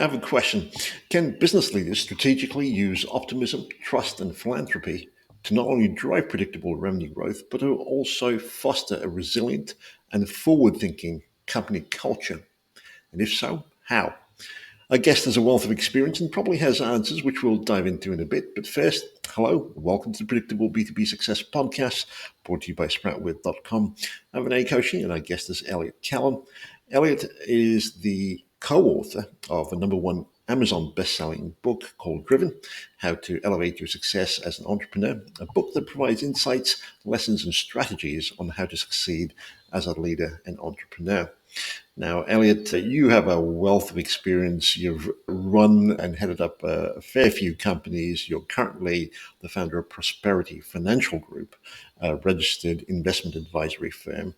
I have a question. Can business leaders strategically use optimism, trust, and philanthropy to not only drive predictable revenue growth, but to also foster a resilient and forward thinking company culture? And if so, how? Our guest has a wealth of experience and probably has answers, which we'll dive into in a bit. But first, hello, welcome to the Predictable B2B Success Podcast, brought to you by Sproutwith.com. I'm Vinay Koshi, and our guest is Elliot Kallen. Elliot is the co-author of a #1 Amazon best-selling book called Driven, How to Elevate Your Success as an Entrepreneur, a book that provides insights, lessons, and strategies on how to succeed as a leader and entrepreneur. Now, Elliot, you have a wealth of experience. You've run and headed up a fair few companies. You're currently the founder of Prosperity Financial Group, a registered investment advisory firm.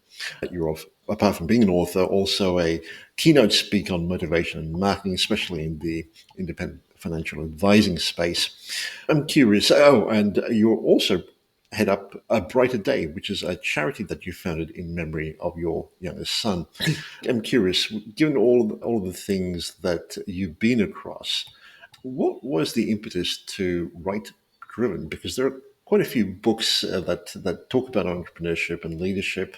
You're, apart from being an author, also a keynote speaker on motivation and marketing, especially in the independent financial advising space. I'm curious. Oh, and you're also head up A Brighter Day, which is a charity that you founded in memory of your youngest son. I'm curious, given all of the things that you've been across, what was the impetus to write Driven? Because there are quite a few books that talk about entrepreneurship and leadership.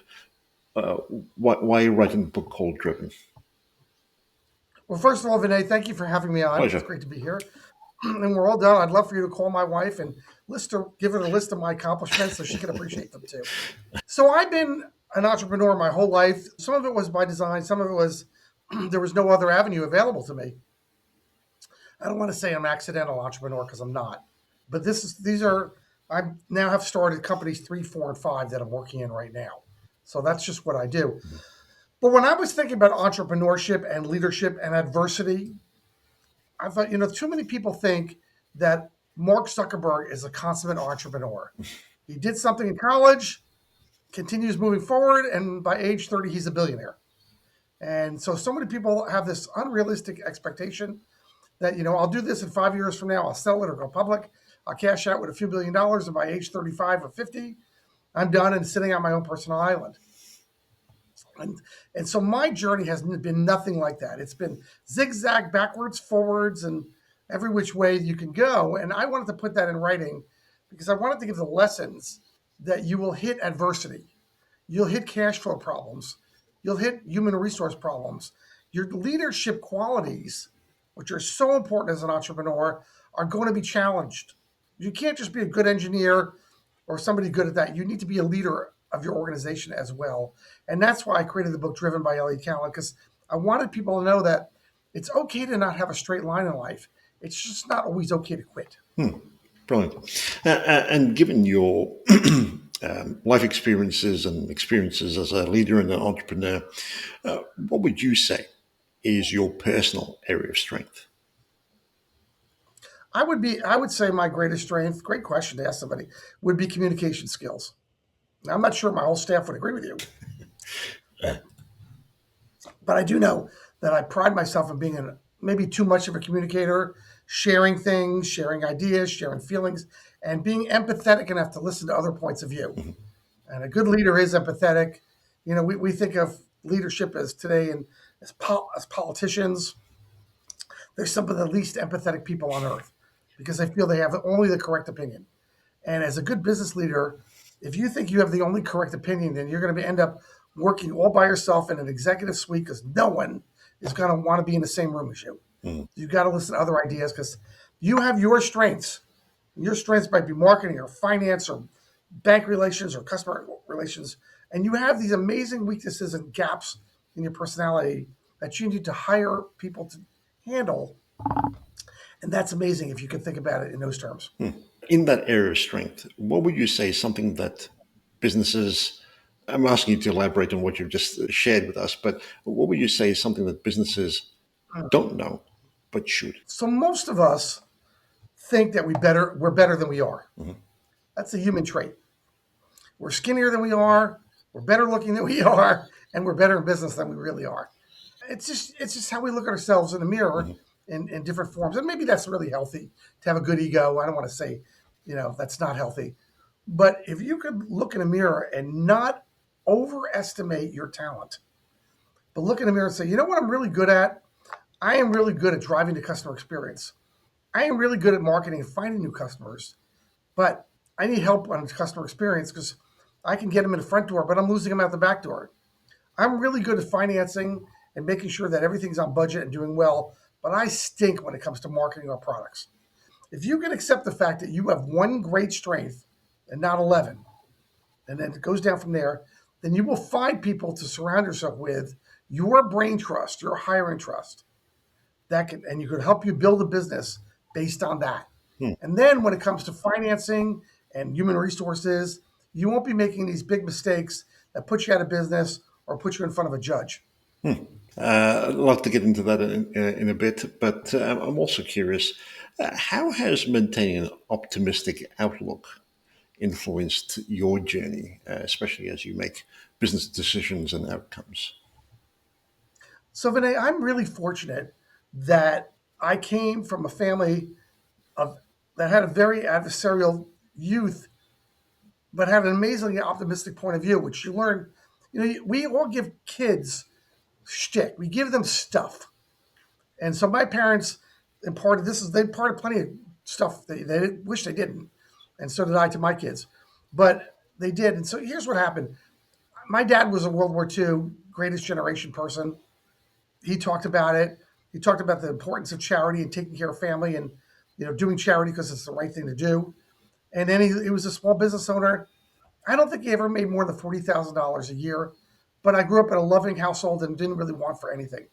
Uh, why are you writing a book called Driven? Well, first of all, Vinay, thank you for having me on. Pleasure. It's great to be here. And we're all done. I'd love for you to call my wife and give her a list of my accomplishments so she can appreciate them too. So I've been an entrepreneur my whole life. Some of it was by design. Some of it was there was no other avenue available to me. I don't want to say I'm an accidental entrepreneur because I'm not. But I now have started companies 3, 4, and 5 that I'm working in right now. So that's just what I do. But when I was thinking about entrepreneurship and leadership and adversity, I thought, too many people think that Mark Zuckerberg is a consummate entrepreneur. He did something in college, continues moving forward, and by age 30, he's a billionaire. And so many people have this unrealistic expectation that, I'll do this in 5 years from now, I'll sell it or go public, I'll cash out with a few $1 billion, and by age 35 or 50, I'm done and sitting on my own personal island. And so my journey has been nothing like that. It's been zigzag, backwards, forwards, and every which way you can go. And I wanted to put that in writing because I wanted to give the lessons that you will hit adversity. You'll hit cash flow problems. You'll hit human resource problems. Your leadership qualities, which are so important as an entrepreneur, are going to be challenged. You can't just be a good engineer or somebody good at that. You need to be a leader of your organization as well. And that's why I created the book Driven by Elliot Kallen, because I wanted people to know that it's okay to not have a straight line in life. It's just not always okay to quit. Brilliant. And given your life experiences and experiences as a leader and an entrepreneur, what would you say is your personal area of strength? I would say my greatest strength, great question to ask somebody, would be communication skills. Now, I'm not sure my whole staff would agree with you, but I do know that I pride myself in being maybe too much of a communicator, sharing things, sharing ideas, sharing feelings, and being empathetic enough to listen to other points of view. Mm-hmm. And a good leader is empathetic. We think of leadership as today and as politicians. They're some of the least empathetic people on earth because they feel they have only the correct opinion. And as a good business leader, if you think you have the only correct opinion, then you're going to end up working all by yourself in an executive suite because no one is going to want to be in the same room as you. Mm-hmm. You've got to listen to other ideas because you have your strengths. Your strengths might be marketing or finance or bank relations or customer relations. And you have these amazing weaknesses and gaps in your personality that you need to hire people to handle. And that's amazing if you can think about it in those terms. In that area of strength, what would you say is something that businesses, I'm asking you to elaborate on what you've just shared with us, but what would you say is something that businesses don't know but should? So most of us think that we're better than we are. Mm-hmm. That's a human trait. We're skinnier than we are, we're better looking than we are, and we're better in business than we really are. It's just how we look at ourselves in the mirror. Mm-hmm. In different forms. And maybe that's really healthy to have a good ego. I don't want to say, that's not healthy. But if you could look in a mirror and not overestimate your talent, but look in the mirror and say, you know what I'm really good at? I am really good at driving the customer experience. I am really good at marketing and finding new customers, but I need help on customer experience because I can get them in the front door, but I'm losing them out the back door. I'm really good at financing and making sure that everything's on budget and doing well, but I stink when it comes to marketing our products. If you can accept the fact that you have one great strength and not 11, and then it goes down from there, then you will find people to surround yourself with your brain trust, your hiring trust, that can, and you could help you build a business based on that. Hmm. And then when it comes to financing and human resources, you won't be making these big mistakes that put you out of business or put you in front of a judge. I'd love to get into that in a bit, but I'm also curious, how has maintaining an optimistic outlook influenced your journey, especially as you make business decisions and outcomes? So, Vinay, I'm really fortunate that I came from a family of that had a very adversarial youth, but had an amazingly optimistic point of view, which you learn. You know, we all give kids shtick. We give them stuff. And so my parents imparted this is they imparted plenty of stuff they wish they didn't. And so did I to my kids. But they did. And so here's what happened. My dad was a World War II greatest generation person. He talked about it. He talked about the importance of charity and taking care of family and doing charity because it's the right thing to do. And then he was a small business owner. I don't think he ever made more than $40,000 a year, but I grew up in a loving household and didn't really want for anything.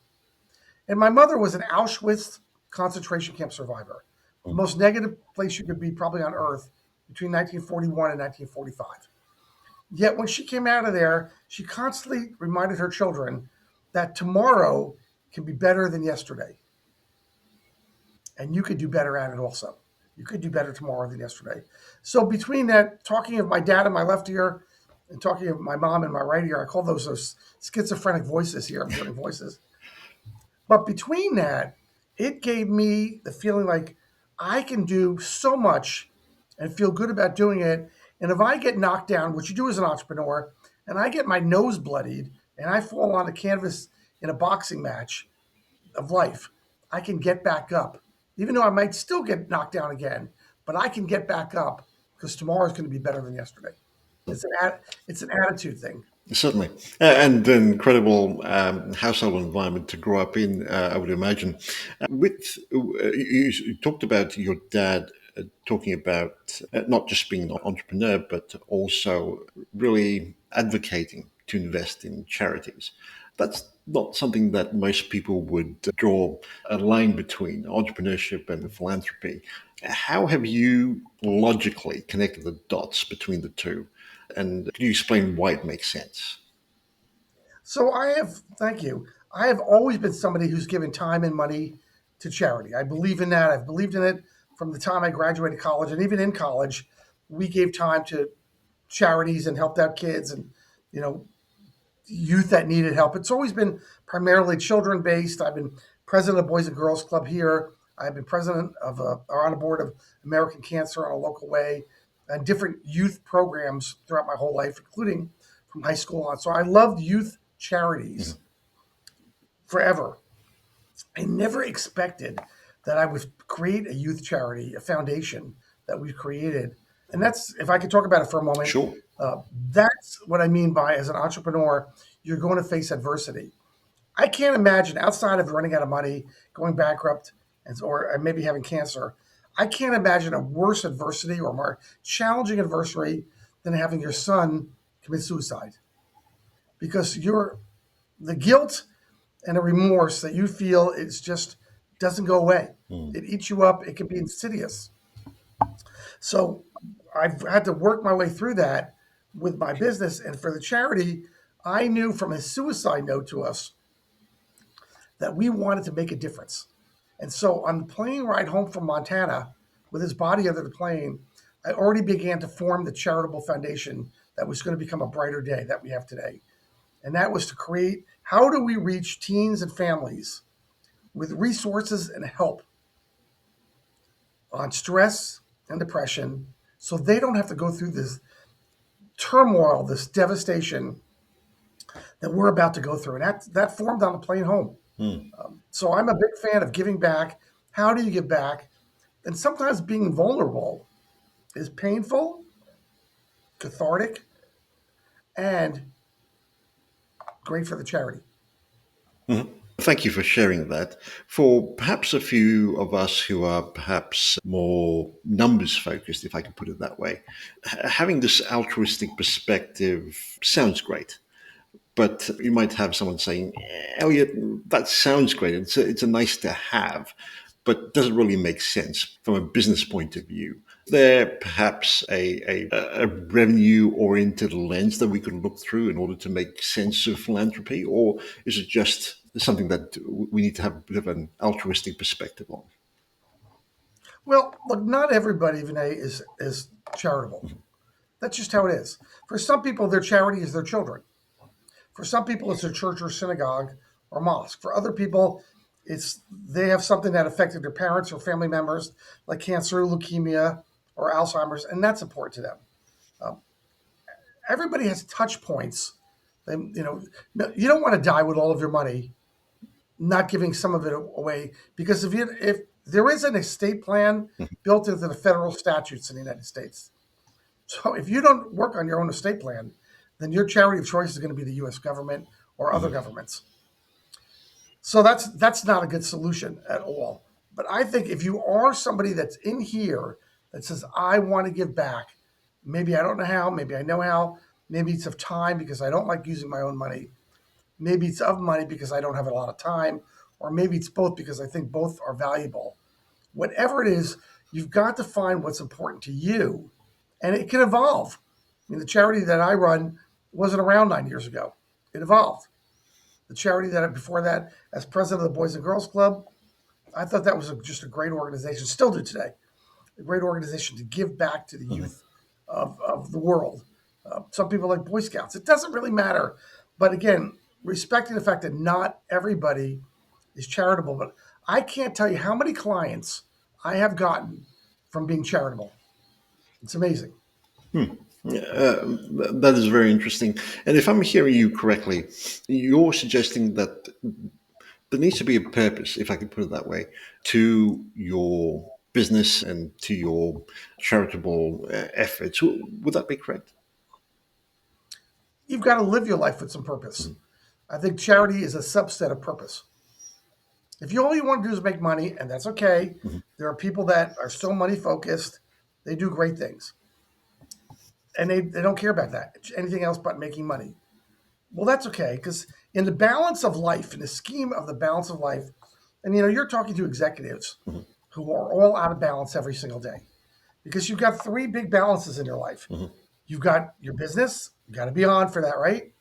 And my mother was an Auschwitz concentration camp survivor, the most negative place you could be probably on earth between 1941 and 1945. Yet when she came out of there, she constantly reminded her children that tomorrow can be better than yesterday. And you could do better at it also. You could do better tomorrow than yesterday. So between that, talking of my dad in my left ear and talking of my mom in my right ear, I call those schizophrenic voices here. I'm hearing voices. But between that, it gave me the feeling like I can do so much and feel good about doing it. And if I get knocked down, which you do as an entrepreneur, and I get my nose bloodied and I fall on the canvas in a boxing match of life, I can get back up. Even though I might still get knocked down again, but I can get back up because tomorrow is going to be better than yesterday. It's an attitude thing. Certainly, and an incredible household environment to grow up in, I would imagine. With you talked about your dad talking about not just being an entrepreneur, but also really advocating to invest in charities. That's not something that most people would draw a line between entrepreneurship and philanthropy. How have you logically connected the dots between the two? And can you explain why it makes sense? So thank you. I have always been somebody who's given time and money to charity. I believe in that. I've believed in it from the time I graduated college. And even in college, we gave time to charities and helped out kids and, you know, youth that needed help. It's always been primarily children based. I've been president of Boys and Girls Club here. I've been president of or on a board of American Cancer on a local way and different youth programs throughout my whole life, including from high school on. So I loved youth charities forever. I never expected that I would create a youth charity, a foundation that we've created. And that's, if I could talk about it for a moment, Sure. that's what I mean by as an entrepreneur, you're going to face adversity. I can't imagine outside of running out of money, going bankrupt, or maybe having cancer. I can't imagine a worse adversity or more challenging adversity than having your son commit suicide because the guilt and the remorse that you feel is just doesn't go away. Mm. It eats you up. It can be insidious. So I've had to work my way through that with my business. And for the charity, I knew from a suicide note to us that we wanted to make a difference. And so on the plane ride home from Montana, with his body under the plane, I already began to form the charitable foundation that was going to become a brighter day that we have today. And that was to create how do we reach teens and families with resources and help on stress and depression so they don't have to go through this turmoil, this devastation that we're about to go through. And that formed on the plane home. Hmm. So I'm a big fan of giving back. How do you give back? And sometimes being vulnerable is painful, cathartic, and great for the charity. Mhm. Thank you for sharing that. For perhaps a few of us who are perhaps more numbers focused, if I can put it that way, having this altruistic perspective sounds great. But you might have someone saying, Elliot, that sounds great. It's a nice to have, but doesn't really make sense from a business point of view. There perhaps a revenue oriented lens that we could look through in order to make sense of philanthropy, or is it just something that we need to have a bit of an altruistic perspective on? Well, look, not everybody, Vinay, is charitable. That's just how it is. For some people, their charity is their children. For some people, it's a church or synagogue or mosque. For other people, it's they have something that affected their parents or family members, like cancer, leukemia, or Alzheimer's, and that's important to them. Um, Everybody has touch points. You don't want to die with all of your money, not giving some of it away, because if there is an estate plan built into the federal statutes in the United States, so if you don't work on your own estate plan, then your charity of choice is going to be the U.S. government or other Mhm. governments. So that's not a good solution at all. But I think if you are somebody that's in here that says, I want to give back, maybe I don't know how, maybe I know how, maybe it's of time because I don't like using my own money, maybe it's of money because I don't have a lot of time, or maybe it's both because I think both are valuable. Whatever it is, you've got to find what's important to you, and it can evolve. I mean, the charity that I run wasn't around 9 years ago. It evolved. The charity that before that, as president of the Boys and Girls Club, I thought that was just a great organization. Still do today, a great organization to give back to the Mhm. youth of the world. Some people like Boy Scouts. It doesn't really matter, but again, respecting the fact that not everybody is charitable. But I can't tell you how many clients I have gotten from being charitable. It's amazing. Hmm. That is very interesting. And if I'm hearing you correctly, you're suggesting that there needs to be a purpose, if I could put it that way, to your business and to your charitable efforts. Would that be correct? You've got to live your life with some purpose. Mhm. I think charity is a subset of purpose. If you all you want to do is make money, and that's okay, Mhm. there are people that are still money focused. They do great things, and they don't care about that anything else but making money. Well, that's okay because in the balance of life, in the scheme of the balance of life, and you're talking to executives Mhm. who are all out of balance every single day because you've got three big balances in your life. Mhm. You've got your business, you got to be on for that, right?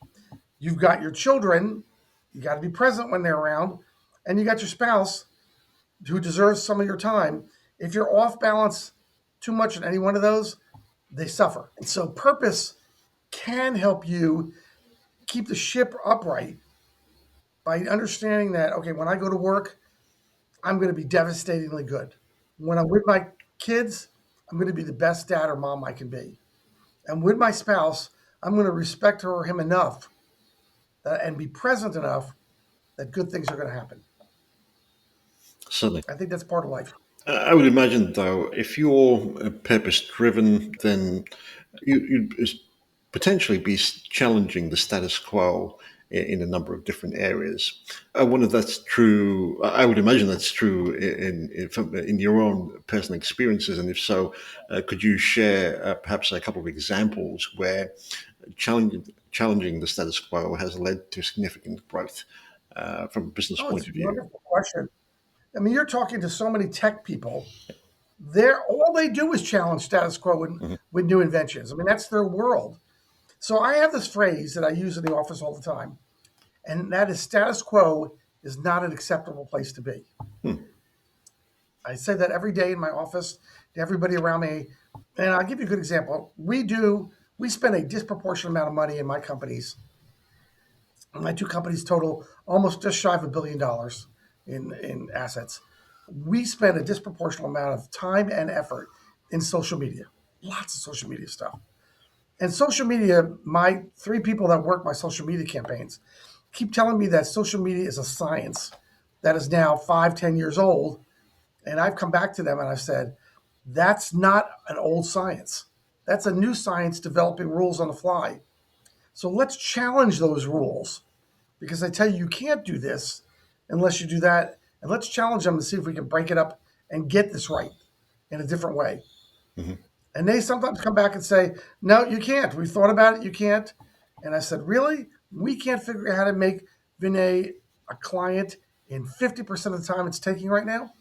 You've got your children, you got to be present when they're around, and you got your spouse who deserves some of your time. If you're off balance too much in any one of those, they suffer. And so purpose can help you keep the ship upright by understanding that, okay, when I go to work, I'm going to be devastatingly good. When I'm with my kids, I'm going to be the best dad or mom I can be. And with my spouse, I'm going to respect her or him enough and be present enough that good things are going to happen. Certainly. I think that's part of life. I would imagine, though, if you're purpose driven, then you'd potentially be challenging the status quo in a number of different areas. I wonder if that's true. I would imagine that's true in your own personal experiences. And if so, could you share perhaps a couple of examples where challenging the status quo has led to significant growth from a business Oh, it's point a of view? wonderful question. I mean, you're talking to so many tech people. They're all they do is challenge status quo Mhm. with new inventions. I mean, that's their world. So I have this phrase that I use in the office all the time, and that is status quo is not an acceptable place to be. Hmm. I say that every day in my office to everybody around me. And I'll give you a good example. We spend a disproportionate amount of money in my companies. My two companies total almost just shy of $1 billion in assets. We spend a disproportionate amount of time and effort in social media, lots of social media stuff. And social media, my three people that work my social media campaigns keep telling me that social media is a science that is now 5, 10 years old. And I've come back to them and I've said, that's not an old science. That's a new science developing rules on the fly. So let's challenge those rules because I tell you, you can't do this unless you do that. And let's challenge them to see if we can break it up and get this right in a different way. Mm-hmm. And they sometimes come back and say, no, you can't. We thought about it. You can't. And I said, really? We can't figure out how to make Vinay a client in 50% of the time it's taking right now?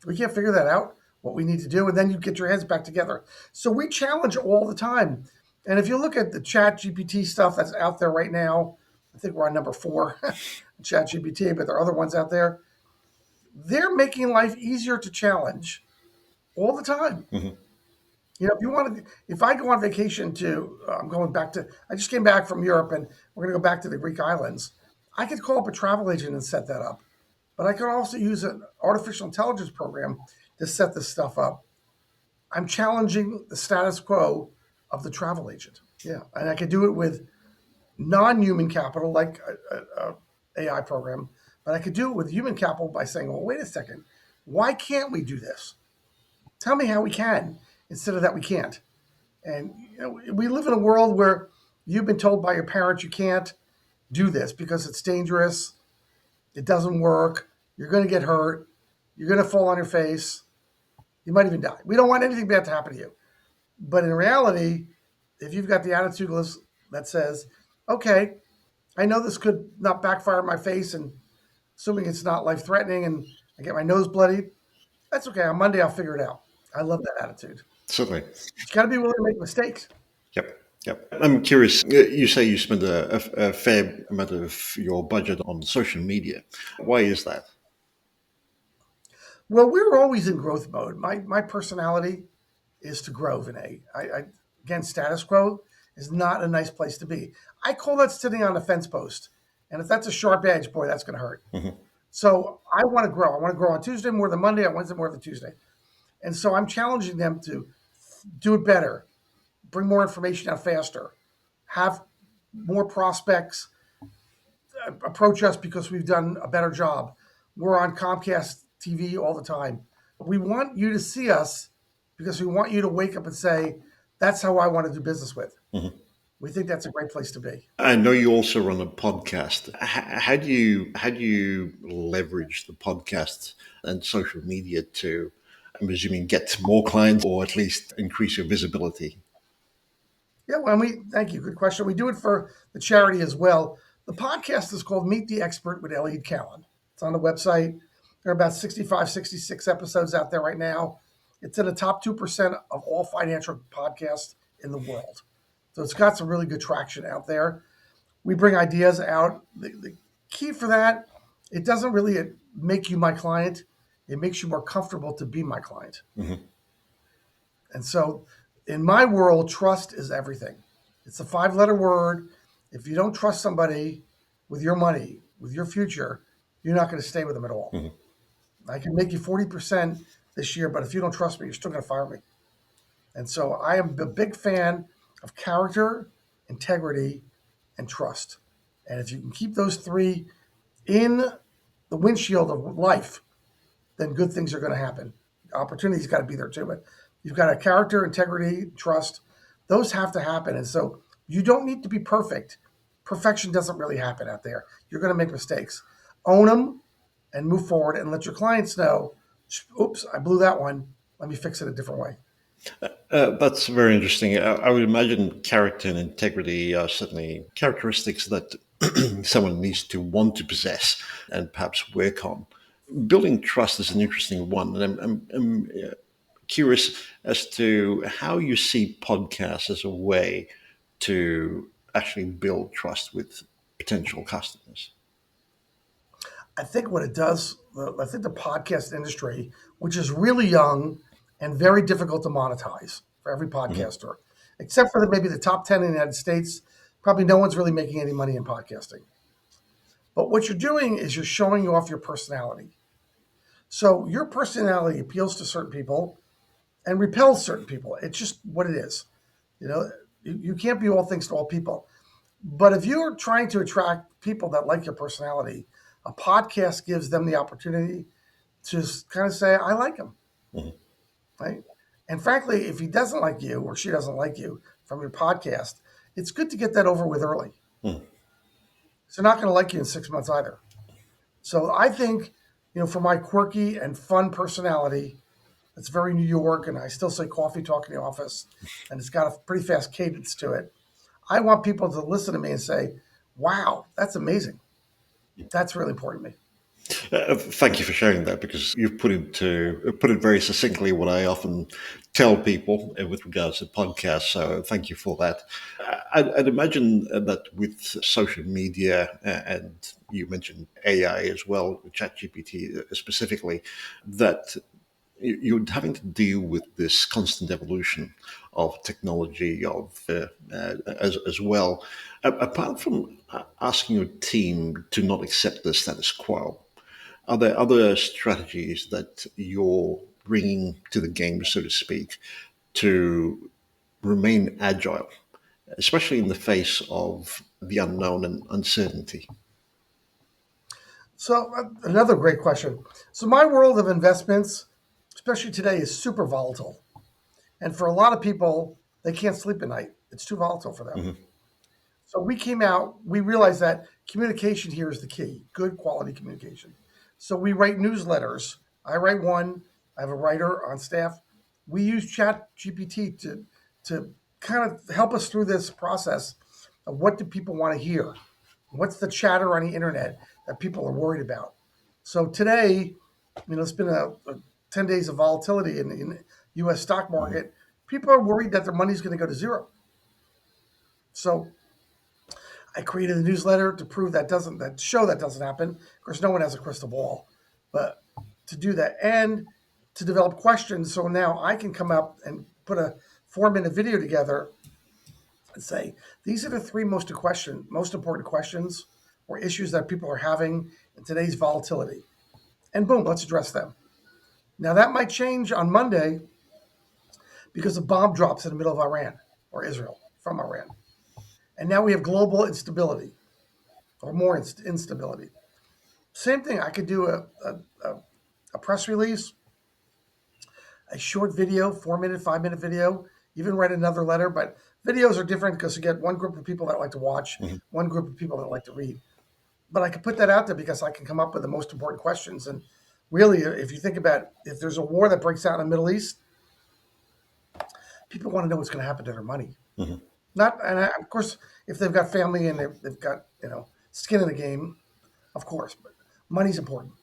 We can't figure that out, what we need to do. And then you get your heads back together. So we challenge all the time. And if you look at the chat GPT stuff that's out there right now, I think we're on number 4, chat GPT, but there are other ones out there. They're making life easier to challenge all the time. Mm-hmm. You know, if I go on vacation I just came back from Europe and we're going to go back to the Greek islands. I could call up a travel agent and set that up, but I could also use an artificial intelligence program to set this stuff up. I'm challenging the status quo of the travel agent. Yeah. And I could do it with non-human capital, like a AI program, but I could do it with human capital by saying, well, wait a second, why can't we do this? Tell me how we can instead of that we can't. And we live in a world where you've been told by your parents you can't do this because it's dangerous, it doesn't work, you're going to get hurt, you're going to fall on your face, you might even die. We don't want anything bad to happen to you. But in reality, if you've got the attitude that says, okay, I know this could not backfire in my face, and assuming it's not life-threatening and I get my nose bloodied, that's okay. On Monday, I'll figure it out. I love that attitude. Certainly. But you got to be willing to make mistakes. Yep. Yep. I'm curious. You say you spend a fair amount of your budget on social media. Why is that? Well, we're always in growth mode. My personality is to grow, Vinay. Again, status quo is not a nice place to be. I call that sitting on a fence post. And if that's a sharp edge, boy, that's going to hurt. Mm-hmm. So I want to grow. I want to grow on Tuesday more than Monday, on Wednesday more than Tuesday. And so I'm challenging them to do it better, bring more information out faster, have more prospects approach us because we've done a better job. We're on Comcast TV all the time. We want you to see us because we want you to wake up and say, that's how I want to do business with. Mm-hmm. We think that's a great place to be. I know you also run a podcast. How do you leverage the podcast and social media to, I'm assuming, get more clients or at least increase your visibility? Yeah, well, thank you. Good question. We do it for the charity as well. The podcast is called Meet the Expert with Elliot Kallen. It's on the website. There are about 65, 66 episodes out there right now. It's in the top 2% of all financial podcasts in the world. So it's got some really good traction out there. We bring ideas out. The key for that, it doesn't really make you my client. It makes you more comfortable to be my client. Mm-hmm. And so in my world, trust is everything. It's a 5-letter word. If you don't trust somebody with your money, with your future, you're not going to stay with them at all. Mm-hmm. I can make you 40% this year, but if you don't trust me, you're still going to fire me. And so I am a big fan of character, integrity, and trust. And if you can keep those 3 in the windshield of life, then good things are going to happen. Opportunity's got to be there too, but you've got a character, integrity, trust. Those have to happen. And so you don't need to be perfect. Perfection doesn't really happen out there. You're going to make mistakes. Own them and move forward and let your clients know, oops, I blew that one. Let me fix it a different way. That's very interesting. I would imagine character and integrity are certainly characteristics that someone needs to want to possess and perhaps work on. Building trust is an interesting one. And I'm curious as to how you see podcasts as a way to actually build trust with potential customers. I think what it does, I think the podcast industry, which is really young and very difficult to monetize for every podcaster, mm-hmm. except for maybe the top 10 in the United States, probably no one's really making any money in podcasting. But what you're doing is you're showing off your personality. So your personality appeals to certain people and repels certain people. It's just what it is. You know, you can't be all things to all people. But if you're trying to attract people that like your personality, A podcast gives them the opportunity to kind of say, I like him, Mhm. right? And frankly, if he doesn't like you or she doesn't like you from your podcast, it's good to get that over with early. Mhm. So they're not going to like you in 6 months either. So I think, for my quirky and fun personality, it's very New York, and I still say coffee talk in the office, and it's got a pretty fast cadence to it. I want people to listen to me and say, wow, that's amazing. That's really important to me. Thank you for sharing that, because you've put it very succinctly what I often tell people with regards to podcasts. So thank you for that. I'd imagine that with social media, and you mentioned AI as well, ChatGPT specifically, that you're having to deal with this constant evolution of technology as well. Apart from asking your team to not accept the status quo, are there other strategies that you're bringing to the game, so to speak, to remain agile, especially in the face of the unknown and uncertainty? So, another great question. So, my world of investments, especially today, is super volatile. And for a lot of people, they can't sleep at night. It's too volatile for them. Hmm. So we realized that communication here is the key, good quality communication. So we write newsletters. I write one. I have a writer on staff. We use Chat GPT to kind of help us through this process of what do people want to hear? What's the chatter on the internet that people are worried about? So today, it's been a 10 days of volatility in the US stock market. People are worried that their money's going to go to zero. So I created a newsletter to prove that doesn't happen. Of course, no one has a crystal ball, but to do that and to develop questions. So now I can come up and put a 4-minute video together and say, these are the three most important questions or issues that people are having in today's volatility. And boom, let's address them. Now that might change on Monday because a bomb drops in the middle of Iran or Israel from Iran. And now we have global instability or more instability. Same thing. I could do a press release, a short video, 4-minute, 5-minute video, even write another letter. But videos are different because you get one group of people that like to watch, Hmm. one group of people that like to read. But I can put that out there because I can come up with the most important questions. And really, if you think about if there's a war that breaks out in the Middle East, people want to know what's going to happen to their money. Hmm. Not, and of course, if they've got family and they've got skin in the game, of course, but money's important.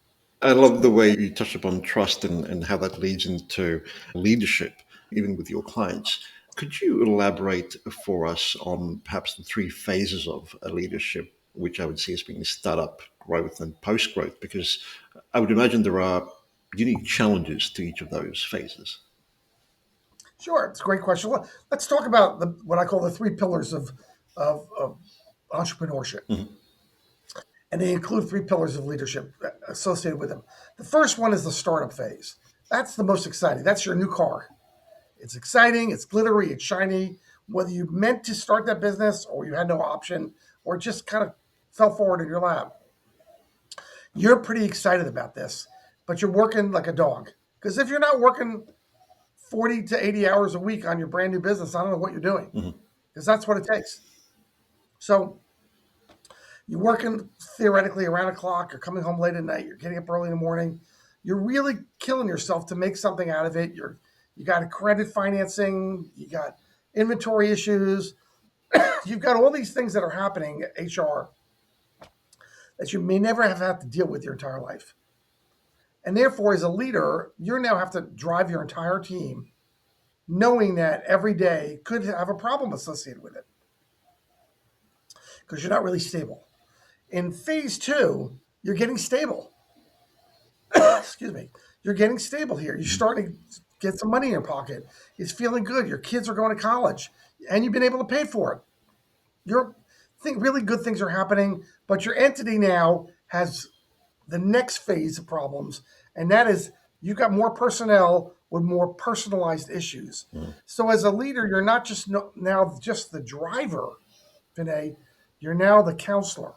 I love the way you touched upon trust and how that leads into leadership, even with your clients. Could you elaborate for us on perhaps the three phases of a leadership, which I would see as being startup, growth, and post growth? Because I would imagine there are unique challenges to each of those phases. Sure, it's a great question. Let's talk about what I call the three pillars of entrepreneurship, Mhm. and they include three pillars of leadership associated with them. The first one is the startup phase. That's the most exciting. That's your new car. It's exciting. It's glittery. It's shiny. Whether you meant to start that business or you had no option or just kind of fell forward in your lap, you're pretty excited about this. But you're working like a dog because if you're not working 40 to 80 hours a week on your brand new business, I don't know what you're doing Mhm. because that's what it takes. So you're working theoretically around the clock, you're coming home late at night, you're getting up early in the morning, you're really killing yourself to make something out of it. You got a credit financing, you got inventory issues, you've got all these things that are happening at HR that you may never have had to deal with your entire life. And therefore, as a leader, you now have to drive your entire team knowing that every day could have a problem associated with it because you're not really stable. In phase two, you're getting stable. Excuse me. You're getting stable here. You're starting to get some money in your pocket. It's feeling good. Your kids are going to college and you've been able to pay for it. You're think really good things are happening, but your entity now has the next phase of problems, and that is you've got more personnel with more personalized issues. Mhm. So as a leader, you're not just now just the driver, Vinay, you're now the counselor.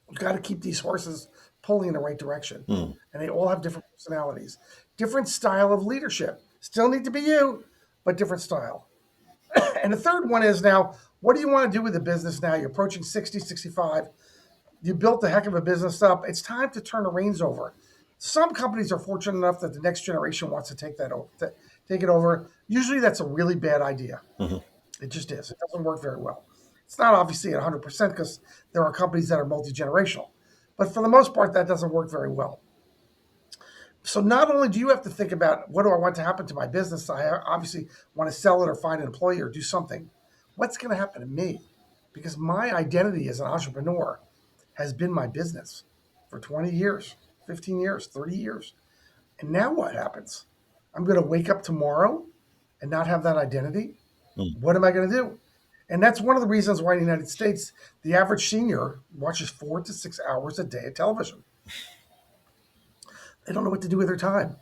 You've got to keep these horses pulling in the right direction. Mm. And they all have different personalities, different style of leadership. Still need to be you, but different style. And the third one is now, what do you want to do with the business now? You're approaching 60, 65. You built a heck of a business up. It's time to turn the reins over. Some companies are fortunate enough that the next generation wants to take that over, take it over. Usually that's a really bad idea. Mhm. It just is. It doesn't work very well. It's not obviously at 100% because there are companies that are multi-generational. But for the most part, that doesn't work very well. So not only do you have to think about what do I want to happen to my business, I obviously want to sell it or find an employee or do something. What's going to happen to me? Because my identity as an entrepreneur has been my business for 20 years, 15 years, 30 years. And now what happens? I'm going to wake up tomorrow and not have that identity. Mm. What am I going to do? And that's one of the reasons why in the United States, the average senior watches 4 to 6 hours a day of television. They don't know what to do with their time.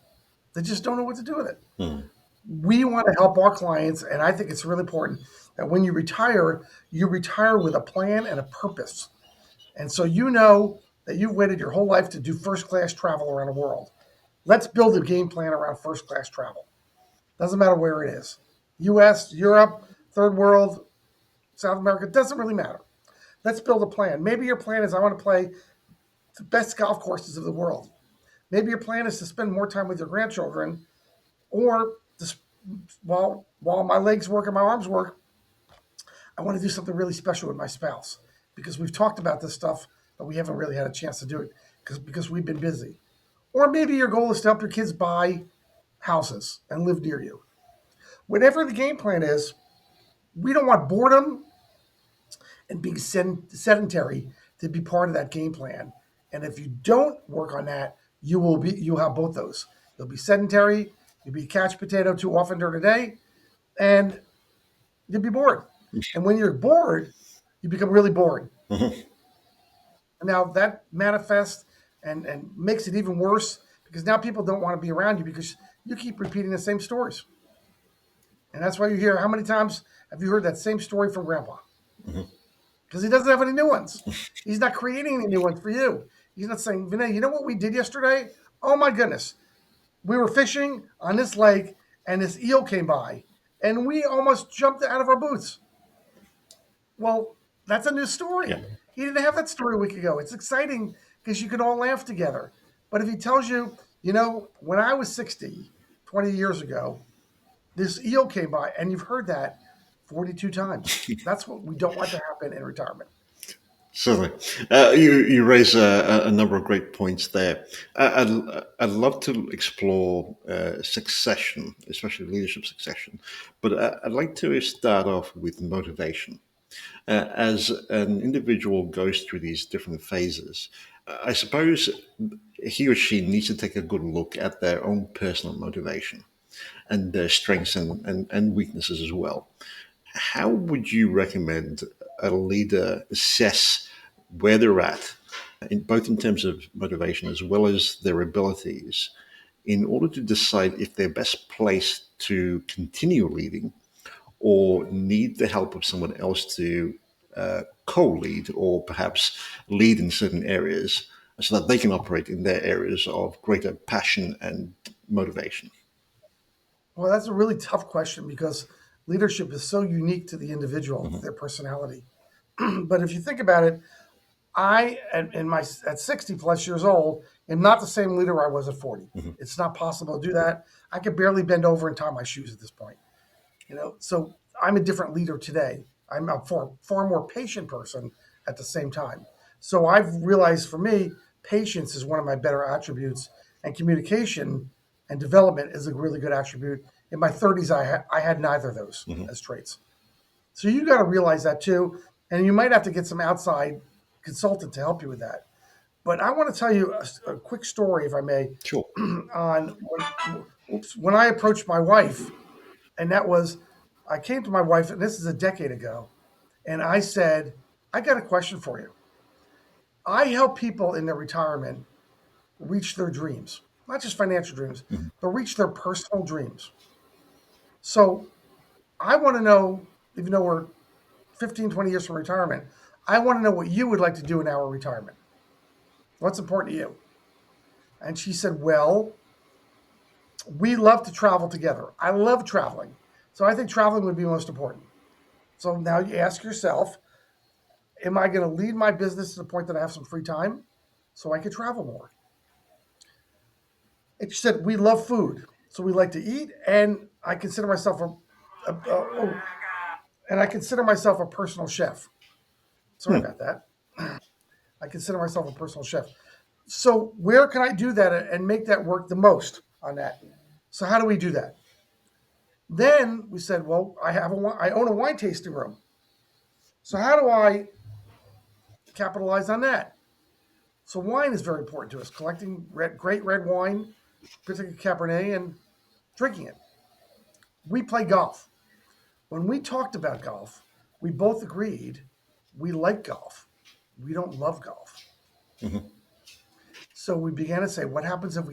They just don't know what to do with it. Mm. We want to help our clients, and I think it's really important that when you retire with a plan and a purpose. And so you know that you've waited your whole life to do first class travel around the world. Let's build a game plan around first class travel. Doesn't matter where it is. US, Europe, third world, South America, doesn't really matter. Let's build a plan. Maybe your plan is I want to play the best golf courses of the world. Maybe your plan is to spend more time with your grandchildren, or just while my legs work and my arms work, I want to do something really special with my spouse because we've talked about this stuff, but we haven't really had a chance to do it because we've been busy. Or maybe your goal is to help your kids buy houses and live near you. Whatever the game plan is, we don't want boredom and being sedentary to be part of that game plan. And if you don't work on that, you'll have both those. You'll be sedentary, you'll be couch potato too often during the day, and you'll be bored. And when you're bored, you become really bored. Mhm. And now that manifests and makes it even worse because now people don't want to be around you because you keep repeating the same stories. And that's why you hear how many times have you heard that same story from grandpa? Mhm. Because he doesn't have any new ones. He's not creating any new ones for you. He's not saying, Vinay, you know what we did yesterday? Oh my goodness. We were fishing on this lake and this eel came by and we almost jumped out of our boots. Well, that's a new Yeah. story. He didn't have that story a week ago. It's exciting because you can all laugh together. But if he tells you, when I was 60, 20 years ago, this eel came by, and you've heard that 42 times. That's what we don't want to happen in retirement. Certainly. You raise a number of great points there. I'd love to explore succession, especially leadership succession, but I'd like to start off with motivation. As an individual goes through these different phases, I suppose he or she needs to take a good look at their own personal motivation and their strengths and weaknesses as well. How would you recommend a leader assess where they're at, both in terms of motivation as well as their abilities, in order to decide if they're best placed to continue leading or need the help of someone else to co-lead or perhaps lead in certain areas so that they can operate in their areas of greater passion and motivation? Well, that's a really tough question because leadership is so unique to the individual, Mhm. their personality. But if you think about it, I, at 60 plus years old, am not the same leader I was at 40. Mhm. It's not possible to do that. I could barely bend over and tie my shoes at this point. So I'm a different leader today. I'm a far more patient person at the same time. So I've realized for me, patience is one of my better attributes, and communication and development is a really good attribute. In my 30s, I had neither of those Mhm. as traits. So you got to realize that too, and you might have to get some outside consultant to help you with that. But I want to tell you a quick story, if I may, Sure. on when I approached my wife, and that was I came to my wife, and this is a decade ago, and I said, I got a question for you. I help people in their retirement reach their dreams, not just financial dreams, Mhm. but reach their personal dreams. So I want to know, even though we're 15, 20 years from retirement, I want to know what you would like to do in our retirement. What's important to you? And she said, well, we love to travel together. I love traveling. So I think traveling would be most important. So now you ask yourself, am I going to lead my business to the point that I have some free time so I could travel more? And she said, we love food. So we like to eat. And I consider myself and I consider myself a personal chef. Sorry Hmm. about that. I consider myself a personal chef. So where can I do that and make that work the most on that? So how do we do that? Then we said, well, I own a wine tasting room. So how do I capitalize on that? So wine is very important to us. Collecting great red wine, particularly Cabernet, and drinking it. We play golf. When we talked about golf, we both agreed we like golf. We don't love golf. Mhm. So we began to say, what happens if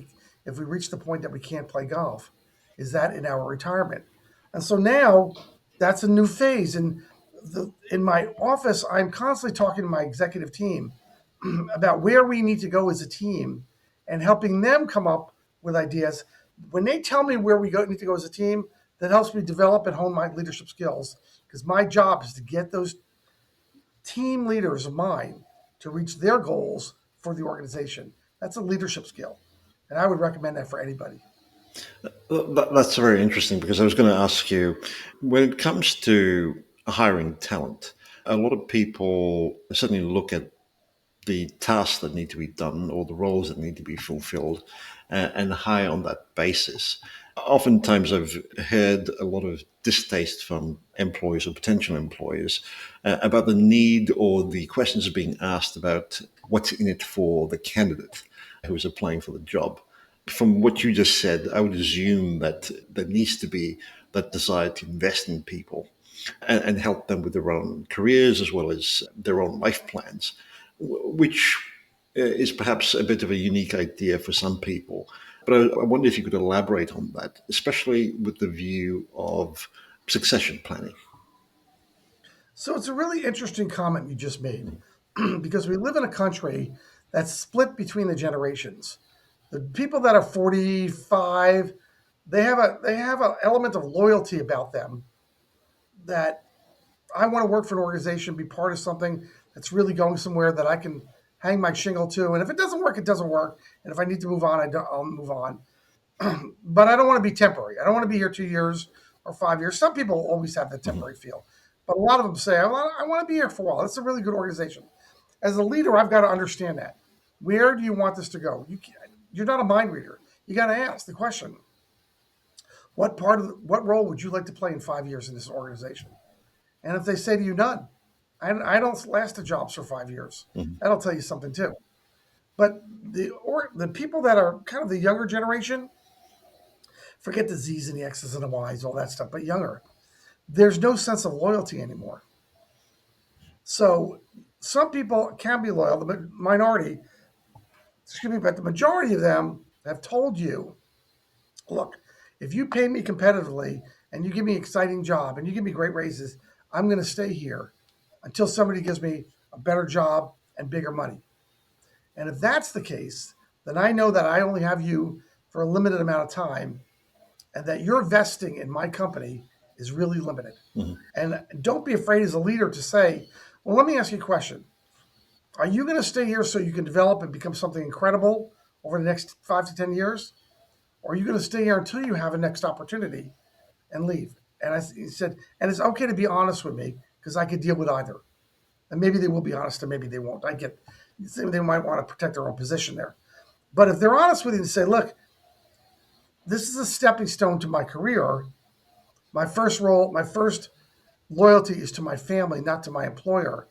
we reach the point that we can't play golf? Is that in our retirement? And so now that's a new phase. And in my office, I'm constantly talking to my executive team about where we need to go as a team and helping them come up with ideas. When they tell me where need to go as a team, that helps me develop and hone my leadership skills because my job is to get those team leaders of mine to reach their goals for the organization. That's a leadership skill. And I would recommend that for anybody. That's very interesting because I was going to ask you when it comes to hiring talent, a lot of people certainly look at the tasks that need to be done or the roles that need to be fulfilled and hire on that basis. Oftentimes, I've heard a lot of distaste from employers or potential employers about the need or the questions being asked about what's in it for the candidate who is applying for the job. From what you just said, I would assume that there needs to be that desire to invest in people and help them with their own careers as well as their own life plans, which is perhaps a bit of a unique idea for some people. But I wonder if you could elaborate on that, especially with the view of succession planning. So it's a really interesting comment you just made because we live in a country that's split between the generations. The people that are 45, they have an element of loyalty about them that I want to work for an organization, be part of something that's really going somewhere that I can hang my shingle to. And if it doesn't work, it doesn't work. And if I need to move on, I'll move on. But I don't want to be temporary. I don't want to be here 2 years or 5 years. Some people always have that Mhm. temporary feel, but a lot of them say, I want to be here for a while. It's a really good organization. As a leader, I've got to understand that. Where do you want this to go? You're not a mind reader. You got to ask the question: what role would you like to play in 5 years in this organization? And if they say to you, none, I don't last the jobs for 5 years. Mhm. That'll tell you something too. But the people that are kind of the younger generation, forget the Z's and the X's and the Y's, all that stuff, but younger, there's no sense of loyalty anymore. So some people can be loyal, the minority, excuse me, but the majority of them have told you, look, if you pay me competitively and you give me an exciting job and you give me great raises, I'm going to stay here until somebody gives me a better job and bigger money. And if that's the case, then I know that I only have you for a limited amount of time and that your vesting in my company is really limited. Mhm. And don't be afraid as a leader to say, well, let me ask you a question. Are you going to stay here so you can develop and become something incredible over the next 5 to 10 years? Or are you going to stay here until you have a next opportunity and leave? And he said, and it's okay to be honest with me because I could deal with either. And maybe they will be honest and maybe they won't. I get they might want to protect their own position there. But if they're honest with you and say, look, this is a stepping stone to my career, my first loyalty is to my family, not to my employer.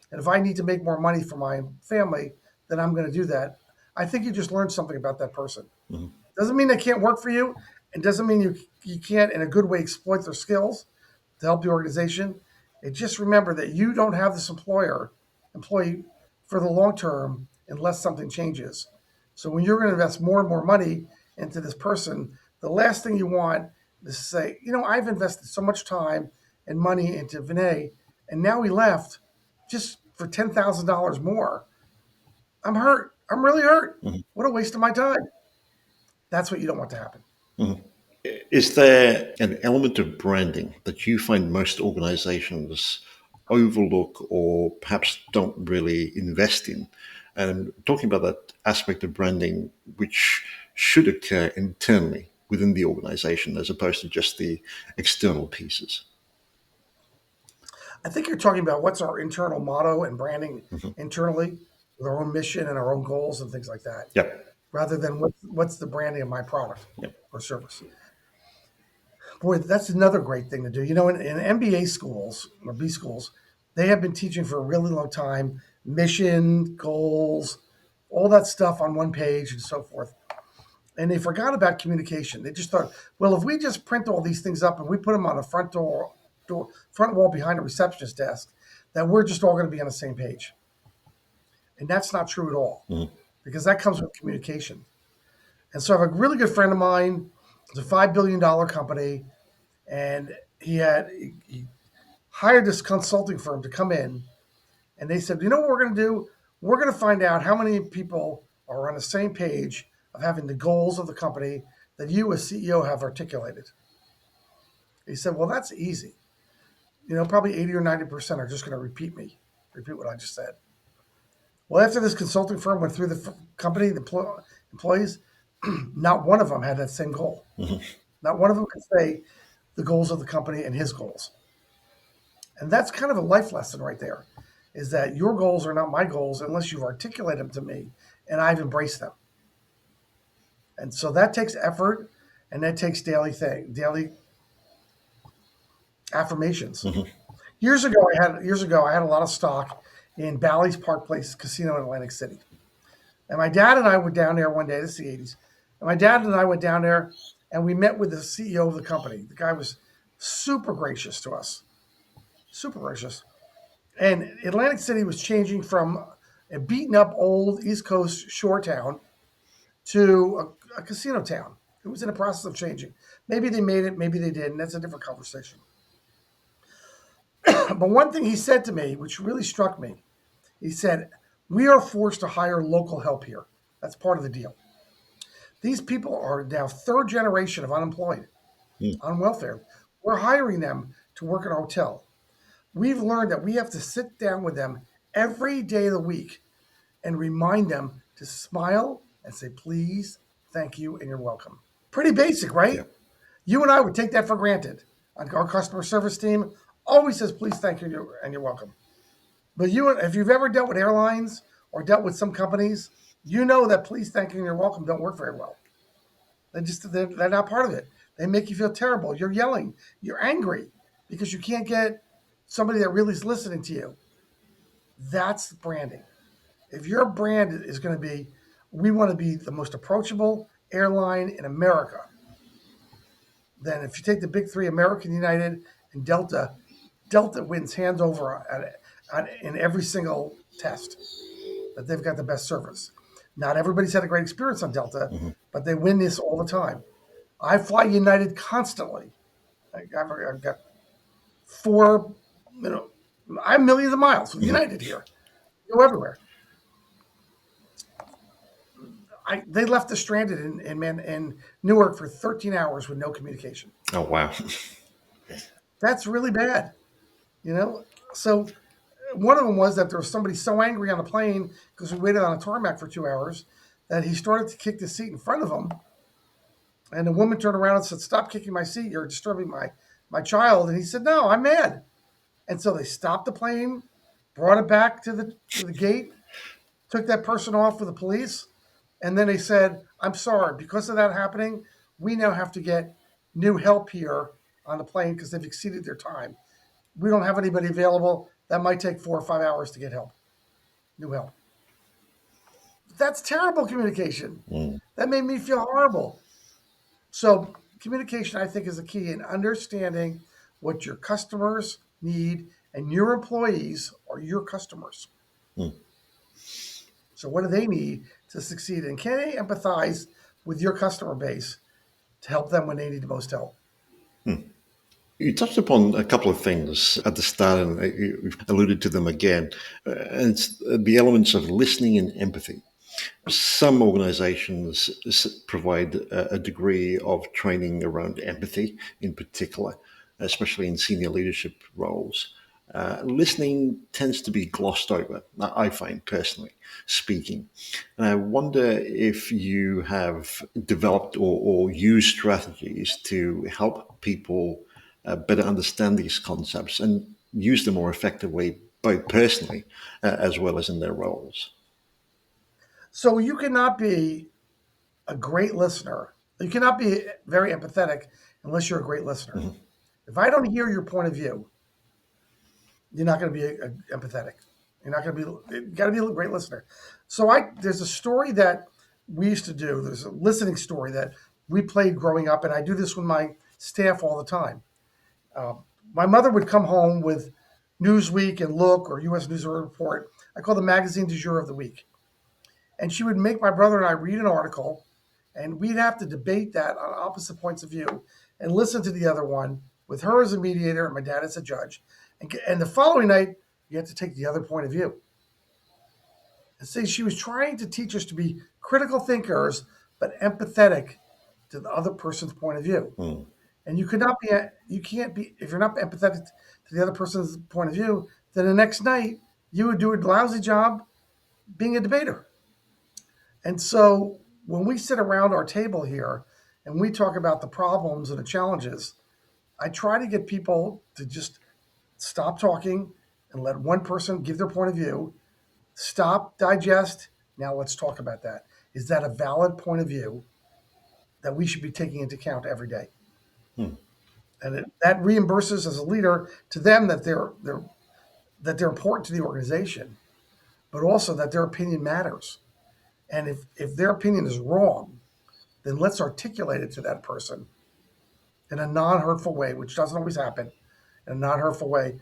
And if I need to make more money for my family, then I'm going to do that. I think you just learned something about that person. Mhm. Doesn't mean they can't work for you, and doesn't mean you can't in a good way exploit their skills to help the organization. And just remember that you don't have this employee for the long term unless something changes. So when you're going to invest more and more money into this person, the last thing you want is to say, I've invested so much time and money into Vinay, and now he left just for $10,000 more. I'm hurt. I'm really hurt. Mhm. What a waste of my time. That's what you don't want to happen. Mhm. Is there an element of branding that you find most organizations overlook or perhaps don't really invest in? And talking about that aspect of branding, which should occur internally within the organization as opposed to just the external pieces. I think you're talking about what's our internal motto and branding Mhm. internally with our own mission and our own goals and things like that, Yep. rather than what's the branding of my product Yep. or service. Boy, that's another great thing to do. In MBA schools or B schools, they have been teaching for a really long time mission, goals, all that stuff on one page and so forth. And they forgot about communication. They just thought, well, if we just print all these things up and we put them on a front wall behind a receptionist desk, that we're just all going to be on the same page. And that's not true at all, Mhm. because that comes with communication. And so I have a really good friend of mine. It's a $5 billion company, and he hired this consulting firm to come in, and they said, you know what we're going to do? We're going to find out how many people are on the same page of having the goals of the company that you as CEO have articulated. He said, well, that's easy. Probably 80 or 90% are just going to repeat what I just said. Well, after this consulting firm went through the company, the employees, not one of them had that same goal. Mhm. Not one of them could say the goals of the company and his goals. And that's kind of a life lesson right there, is that your goals are not my goals unless you've articulated them to me and I've embraced them. And so that takes effort, and that takes daily affirmations. Mhm. Years ago I had a lot of stock in Bally's Park Place Casino in Atlantic City. And my dad and I went down there one day, this is the 80s. And my dad and I went down there and we met with the CEO of the company. The guy was super gracious to us, super gracious. And Atlantic City was changing from a beaten up old East Coast shore town to a casino town. It was in the process of changing. Maybe they made it, maybe they didn't. That's a different conversation. But one thing he said to me, which really struck me, he said, we are forced to hire local help here. That's part of the deal. These people are now third generation of unemployed Mhm. on welfare. We're hiring them to work in a hotel. We've learned that we have to sit down with them every day of the week and remind them to smile and say, please, thank you, and you're welcome. Pretty basic, Yeah. right? You and I would take that for granted. Our customer service team always says, please, thank you, and you're welcome. But if you've ever dealt with airlines or dealt with some companies, you know that please, thank you, and you're welcome don't work very well. They're not part of it. They make you feel terrible. You're yelling. You're angry because you can't get somebody that really is listening to you. That's branding. If your brand is going to be, we want to be the most approachable airline in America, then if you take the big three, American, United, and Delta, Delta wins hands over in every single test that they've got the best service. Not everybody's had a great experience on Delta, Mhm. but they win this all the time. I fly United constantly. I've got four, I'm millions of miles with Mhm. United here. Go everywhere. They left us stranded in Newark for 13 hours with no communication. Oh, wow. That's really bad, you know. So one of them was that there was somebody so angry on the plane because we waited on a tarmac for 2 hours that he started to kick the seat in front of him, and the woman turned around and said, "Stop kicking my seat! You're disturbing my child." And he said, "No, I'm mad." And so they stopped the plane, brought it back to the gate, took that person off with the police, and then they said, "I'm sorry, because of that happening, we now have to get new help here on the plane because they've exceeded their time. We don't have anybody available. That might take 4 or 5 hours to get help, new help." That's terrible communication. Mm. That made me feel horrible. So communication, I think, is a key in understanding what your customers need, and your employees are your customers. Mm. So what do they need to succeed? And can they empathize with your customer base to help them when they need the most help? Mm. You touched upon a couple of things at the start, and you've alluded to them again, and it's the elements of listening and empathy. Some organizations provide a degree of training around empathy in particular, especially in senior leadership roles. Listening tends to be glossed over, I find personally speaking. And I wonder if you have developed or used strategies to help people better understand these concepts and use them more effectively, both personally as well as in their roles. So you cannot be a great listener. You cannot be very empathetic unless you're a great listener. Mhm. If I don't hear your point of view, you're not going to be empathetic. You're not going to be. You got to be a great listener. So there's a story that we used to do. There's a listening story that we played growing up, and I do this with my staff all the time. Uh, my mother would come home with Newsweek and Look or U.S. News and Report. I call the magazine du jour of the week, and she would make my brother and I read an article, and we'd have to debate that on opposite points of view and listen to the other one with her as a mediator and my dad as a judge. And the following night, you had to take the other point of view. And see, she was trying to teach us to be critical thinkers, but empathetic to the other person's point of view. Mm. And you can't be, if you're not empathetic to the other person's point of view, then the next night you would do a lousy job being a debater. And so when we sit around our table here and we talk about the problems and the challenges, I try to get people to just stop talking and let one person give their point of view, stop, digest. Now let's talk about that. Is that a valid point of view that we should be taking into account every day? Mm. And that reimburses as a leader to them that they're important to the organization, but also that their opinion matters. And if their opinion is wrong, then let's articulate it to that person in a non-hurtful way, which doesn't always happen, in a non-hurtful way,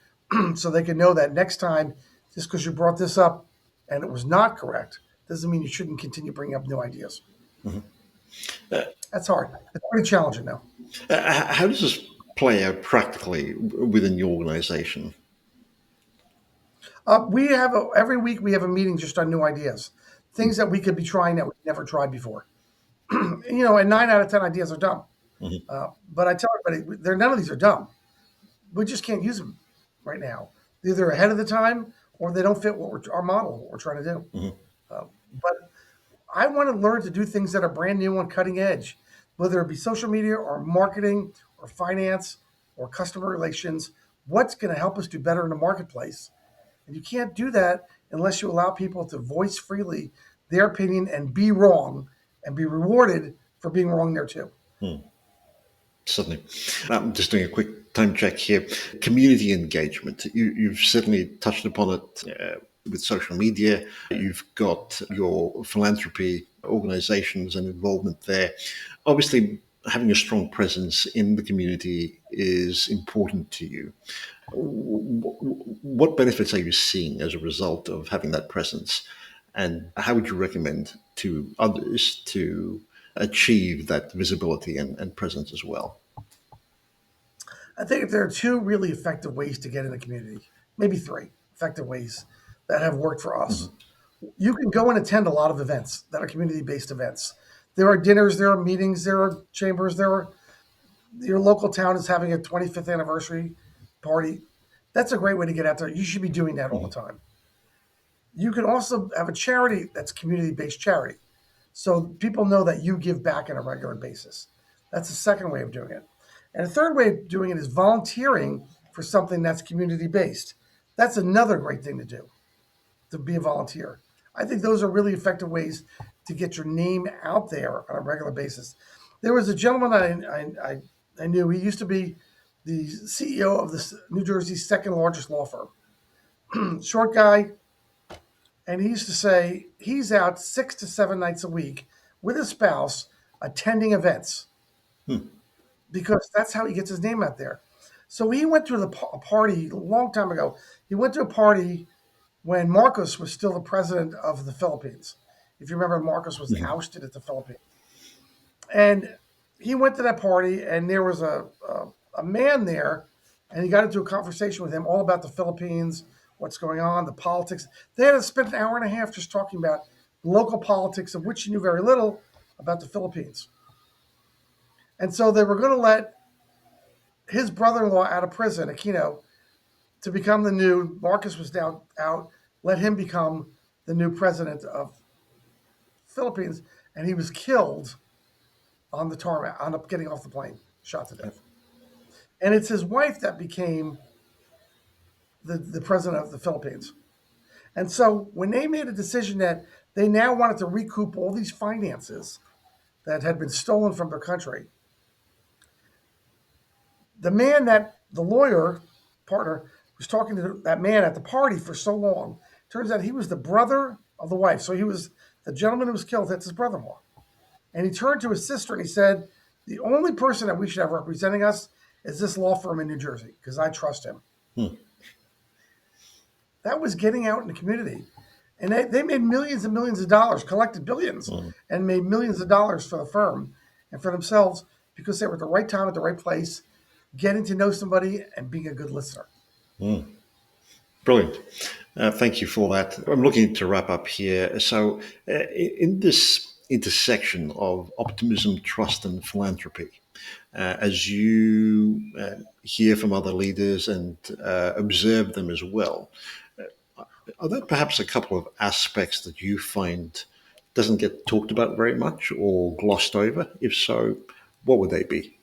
so they can know that next time, just because you brought this up and it was not correct, doesn't mean you shouldn't continue bringing up new ideas. Mhm. Uh, That's hard. It's pretty challenging now. how does this play out practically within your organization? Every week we have a meeting just on new ideas, things that we could be trying that we've never tried before. And 9 out of 10 ideas are dumb. Mhm. But I tell everybody, none of these are dumb. We just can't use them right now. They're either ahead of the time or they don't fit our model, what we're trying to do. Mhm. But I want to learn to do things that are brand new and cutting edge, whether it be social media or marketing or finance or customer relations. What's going to help us do better in the marketplace? And you can't do that unless you allow people to voice freely their opinion and be wrong and be rewarded for being wrong there too. Mm. Certainly. I'm just doing a quick time check here. Community engagement. You've certainly touched upon it with social media. You've got your philanthropy organizations and involvement there. Obviously, having a strong presence in the community is important to you. What benefits are you seeing as a result of having that presence? And how would you recommend to others to achieve that visibility and presence as well? I think there are two really effective ways to get in the community, maybe three effective ways that have worked for us. Mhm. You can go and attend a lot of events that are community based events. There are dinners, there are meetings, there are chambers, your local town is having a 25th anniversary party. That's a great way to get out there. You should be doing that all the Mhm. time. You can also have a charity that's community based charity. So people know that you give back on a regular basis. That's the second way of doing it. And the third way of doing it is volunteering for something that's community based. That's another great thing to be a volunteer. I think those are really effective ways to get your name out there on a regular basis. There was a gentleman I knew. He used to be the CEO of the New Jersey's second largest law firm. Short guy, and he used to say he's out 6 to 7 nights a week with his spouse attending events Hmm. because that's how he gets his name out there. So he went to a party a long time ago. He went to a party when Marcos was still the president of the Philippines. If you remember, Marcos was Mhm. ousted at the Philippines. And he went to that party, and there was a man there, and he got into a conversation with him all about the Philippines, what's going on, the politics. They had to spend an hour and a half just talking about local politics of which he knew very little about the Philippines. And so they were going to let his brother-in-law out of prison, Aquino, to become the new, Marcos was now out, let him become the new president of Philippines, and he was killed on the tarmac, on getting off the plane, shot to death. And it's his wife that became the president of the Philippines. And so when they made a decision that they now wanted to recoup all these finances that had been stolen from their country, the lawyer partner was talking to that man at the party for so long. Turns out he was the brother of the wife. So he was the gentleman who was killed, that's his brother-in-law. And he turned to his sister and he said, the only person that we should have representing us is this law firm in New Jersey, because I trust him. That was getting out in the community. And they made millions and millions of dollars, collected billions, and made millions of dollars for the firm and for themselves because they were at the right time at the right place, getting to know somebody and being a good listener. Brilliant. Thank you for that. I'm looking to wrap up here. So, in this intersection of optimism, trust, and philanthropy, as you hear from other leaders and observe them as well, are there perhaps a couple of aspects that you find doesn't get talked about very much or glossed over? If so, what would they be?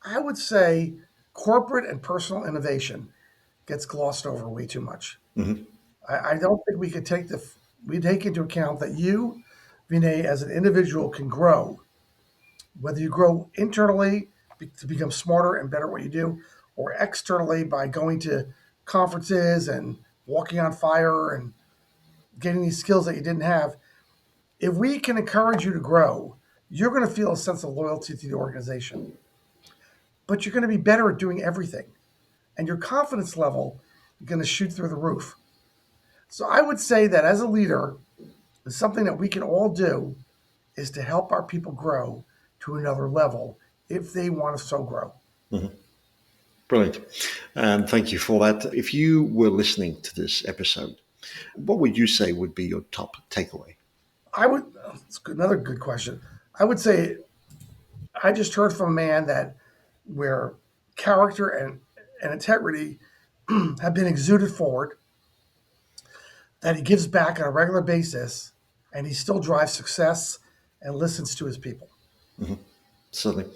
I would say corporate and personal innovation gets glossed over way too much. I don't think we take into account that you, Vinay, as an individual can grow, whether you grow internally to become smarter and better at what you do, or externally by going to conferences and walking on fire and getting these skills that you didn't have. If we can encourage you to grow, you're going to feel a sense of loyalty to the organization, but you're going to be better at doing everything. And your confidence level is going to shoot through the roof. So I would say that as a leader, something that we can all do is to help our people grow to another level if they want to so grow. Brilliant. And thank you for that. If you were listening to this episode, what would you say would be your top takeaway? It's another good question. I would say I just heard from a man that where character and integrity have been exuded forward, that he gives back on a regular basis, and he still drives success and listens to his people. Certainly.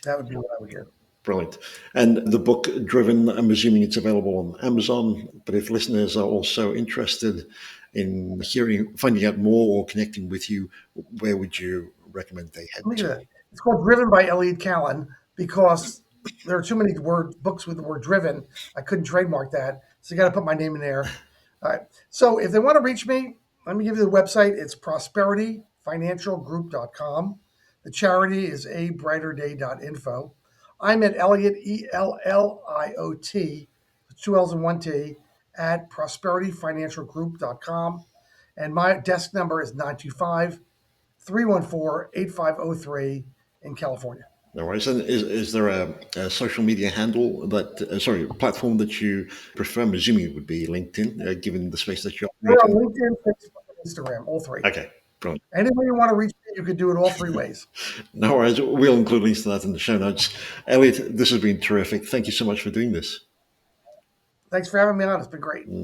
That would be what I would give. Brilliant. And the book Driven, I'm assuming it's available on Amazon, but if listeners are also interested in finding out more or connecting with you, where would you recommend they head to? It's called Driven by Elliot Kallen because there are too many books with the word driven. I couldn't trademark that. So you got to put my name in there. All right. So if they want to reach me, let me give you the website. It's prosperityfinancialgroup.com. The charity is abrighterday.info. I'm at Elliot, Elliot, 2 L's and 1 T, at prosperityfinancialgroup.com. And my desk number is 925-314-8503 in California. No worries. And is there a social media handle platform that you prefer? I'm assuming it would be LinkedIn, given the space that you're We're on LinkedIn, Facebook, and Instagram, all three. Okay, brilliant. Any way you want to reach me, you could do it all three ways. No worries. We'll include links to that in the show notes. Elliot, this has been terrific. Thank you so much for doing this. Thanks for having me on. It's been great.